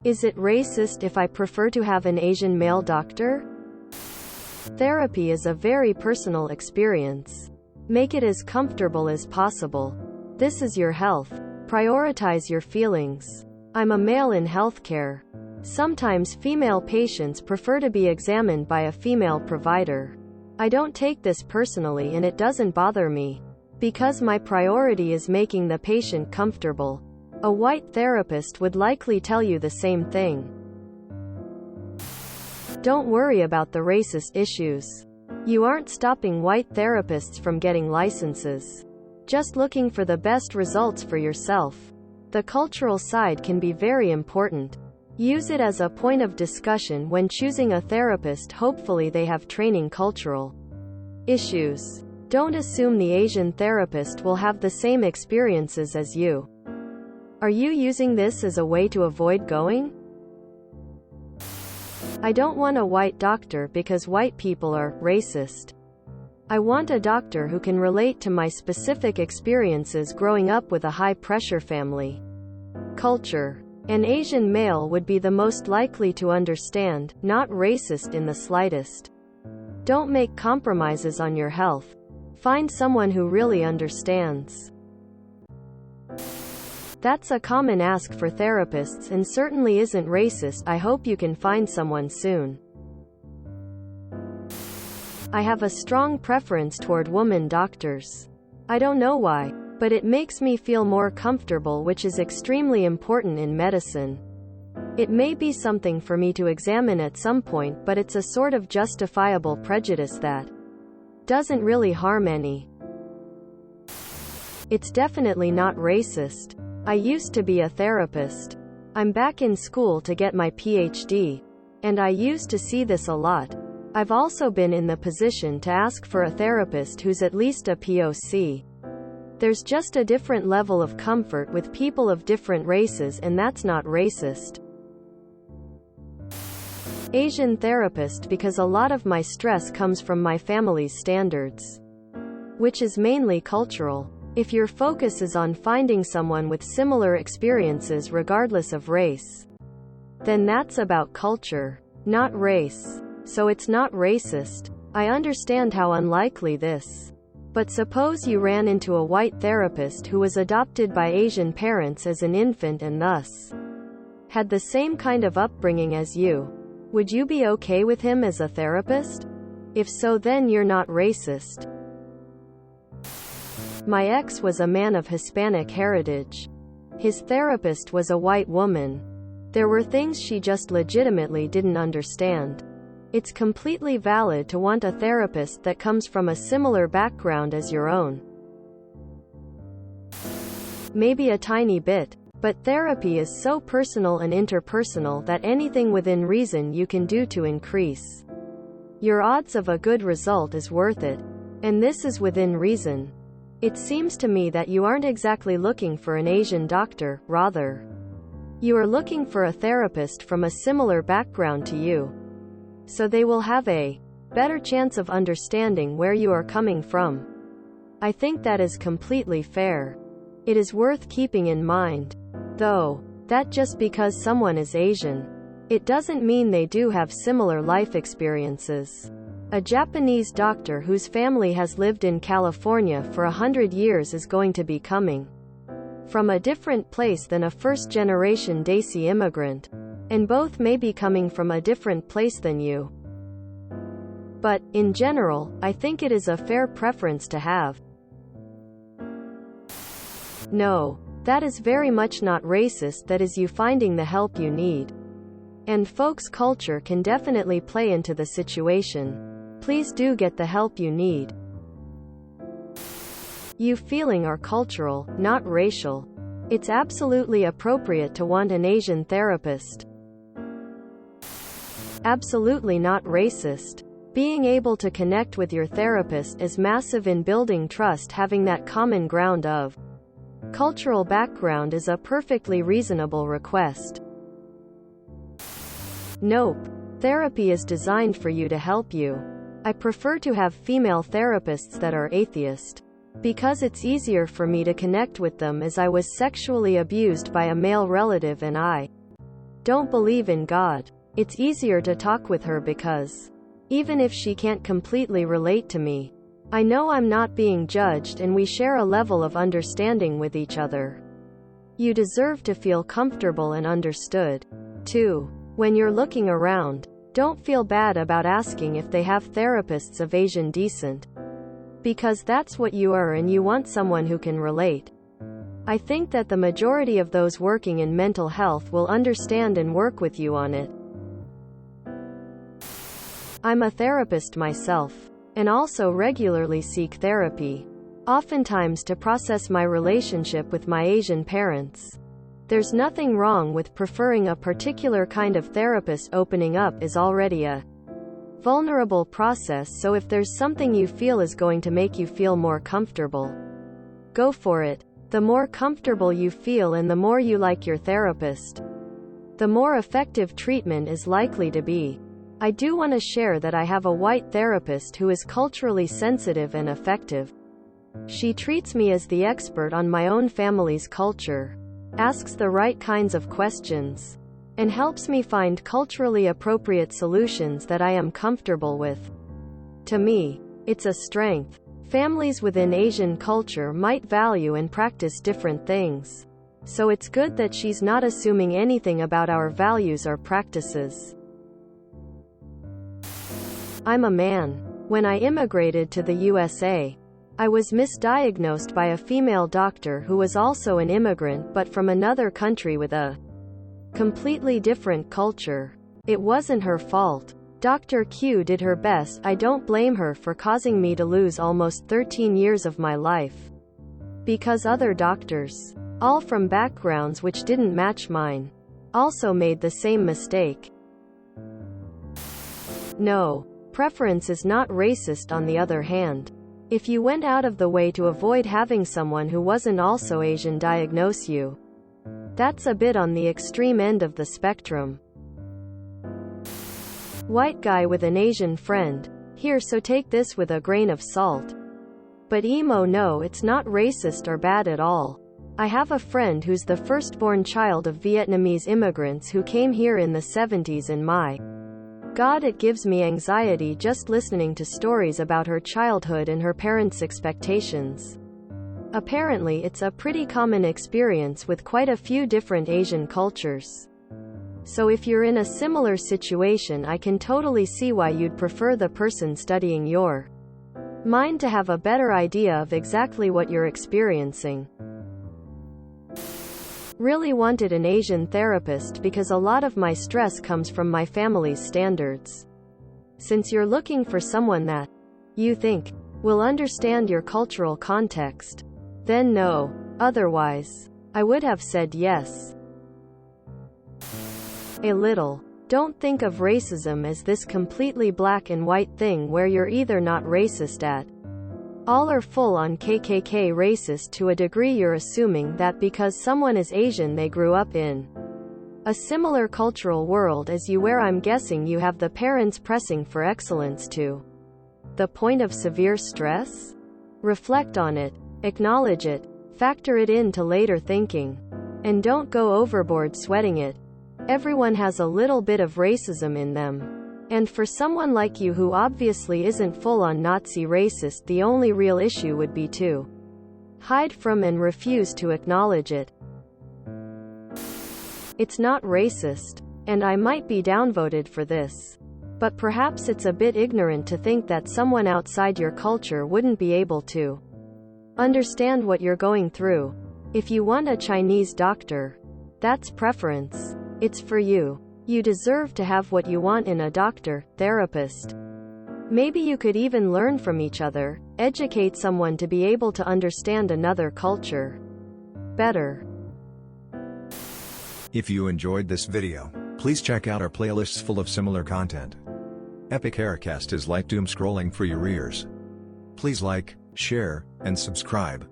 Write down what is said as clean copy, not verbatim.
Is it racist if I prefer to have an Asian male doctor? Therapy is a very personal experience. Make it as comfortable as possible. This is your health. Prioritize your feelings. I'm a male in healthcare. Sometimes female patients prefer to be examined by a female provider. I don't take this personally and it doesn't bother me, because my priority is making the patient comfortable. A white therapist would likely tell you the same thing. Don't worry about the racist issues. You aren't stopping white therapists from getting licenses. Just looking for the best results for yourself. The cultural side can be very important. Use it as a point of discussion when choosing a therapist. Hopefully they have training cultural issues. Don't assume the Asian therapist will have the same experiences as you. Are you using this as a way to avoid going? I don't want a white doctor because white people are racist. I want a doctor who can relate to my specific experiences growing up with a high-pressure family. Culture. An Asian male would be the most likely to understand, not racist in the slightest. Don't make compromises on your health. Find someone who really understands. That's a common ask for therapists and certainly isn't racist. I hope you can find someone soon. I have a strong preference toward woman doctors. I don't know why, but it makes me feel more comfortable, which is extremely important in medicine. It may be something for me to examine at some point, but it's a sort of justifiable prejudice that doesn't really harm any. It's definitely not racist. I used to be a therapist. I'm back in school to get my PhD. And I used to see this a lot. I've also been in the position to ask for a therapist who's at least a POC. There's just a different level of comfort with people of different races, and that's not racist. Asian therapist because a lot of my stress comes from my family's standards, which is mainly cultural. If your focus is on finding someone with similar experiences regardless of race, then that's about culture, not race. So it's not racist. I understand how unlikely this. But suppose you ran into a white therapist who was adopted by Asian parents as an infant and thus had the same kind of upbringing as you. Would you be okay with him as a therapist? If so, then you're not racist. My ex was a man of Hispanic heritage. His therapist was a white woman. There were things she just legitimately didn't understand. It's completely valid to want a therapist that comes from a similar background as your own. Maybe a tiny bit, but therapy is so personal and interpersonal that anything within reason you can do to increase your odds of a good result is worth it. And this is within reason. It seems to me that you aren't exactly looking for an Asian doctor, rather. You are looking for a therapist from a similar background to you. So they will have a better chance of understanding where you are coming from. I think that is completely fair. It is worth keeping in mind, though, that just because someone is Asian, it doesn't mean they do have similar life experiences. A Japanese doctor whose family has lived in California for 100 years is going to be coming from a different place than a first-generation Desi immigrant, and both may be coming from a different place than you. But, in general, I think it is a fair preference to have. No, that is very much not racist. That is you finding the help you need. And folks' culture can definitely play into the situation. Please do get the help you need. You feeling are cultural, not racial. It's absolutely appropriate to want an Asian therapist. Absolutely not racist. Being able to connect with your therapist is massive in building trust. Having that common ground of cultural background is a perfectly reasonable request. Nope. Therapy is designed for you to help you. I prefer to have female therapists that are atheist, because it's easier for me to connect with them, as I was sexually abused by a male relative and I don't believe in God. It's easier to talk with her because, even if she can't completely relate to me, I know I'm not being judged and we share a level of understanding with each other. You deserve to feel comfortable and understood. 2. When you're looking around, don't feel bad about asking if they have therapists of Asian descent. Because that's what you are and you want someone who can relate. I think that the majority of those working in mental health will understand and work with you on it. I'm a therapist myself, and also regularly seek therapy, oftentimes to process my relationship with my Asian parents. There's nothing wrong with preferring a particular kind of therapist. Opening up is already a vulnerable process, so if there's something you feel is going to make you feel more comfortable, go for it. The more comfortable you feel and the more you like your therapist, the more effective treatment is likely to be. I do want to share that I have a white therapist who is culturally sensitive and effective. She treats me as the expert on my own family's culture, asks the right kinds of questions, and helps me find culturally appropriate solutions that I am comfortable with. To me, it's a strength. Families within Asian culture might value and practice different things, so it's good that she's not assuming anything about our values or practices. I'm a man. When I immigrated to the USA, I was misdiagnosed by a female doctor who was also an immigrant but from another country with a completely different culture. It wasn't her fault. Dr. Q did her best. I don't blame her for causing me to lose almost 13 years of my life. Because other doctors, all from backgrounds which didn't match mine, also made the same mistake. No. Preference is not racist. On the other hand, if you went out of the way to avoid having someone who wasn't also Asian diagnose you, that's a bit on the extreme end of the spectrum. White guy with an Asian friend. Here, so take this with a grain of salt. But no, it's not racist or bad at all. I have a friend who's the firstborn child of Vietnamese immigrants who came here in the 70s, and my God, it gives me anxiety just listening to stories about her childhood and her parents' expectations. Apparently, it's a pretty common experience with quite a few different Asian cultures. So if you're in a similar situation, I can totally see why you'd prefer the person studying your mind to have a better idea of exactly what you're experiencing. Really wanted an Asian therapist because a lot of my stress comes from my family's standards. Since you're looking for someone that you think will understand your cultural context, then no. Otherwise, I would have said yes. A little. Don't think of racism as this completely black and white thing where you're either not racist at all or full-on KKK racist to a degree. You're assuming that because someone is Asian they grew up in a similar cultural world as you, where I'm guessing you have the parents pressing for excellence to the point of severe stress. Reflect on it, acknowledge it, factor it into later thinking, and don't go overboard sweating it. Everyone has a little bit of racism in them. And for someone like you who obviously isn't full-on Nazi racist, the only real issue would be to hide from and refuse to acknowledge it. It's not racist, and I might be downvoted for this, but perhaps it's a bit ignorant to think that someone outside your culture wouldn't be able to understand what you're going through. If you want a Chinese doctor, that's preference. It's for you. You deserve to have what you want in a doctor, therapist. Maybe you could even learn from each other, educate someone to be able to understand another culture better. If you enjoyed this video, please check out our playlists full of similar content. Epic Aircast is like doom scrolling for your ears. Please like, share, and subscribe.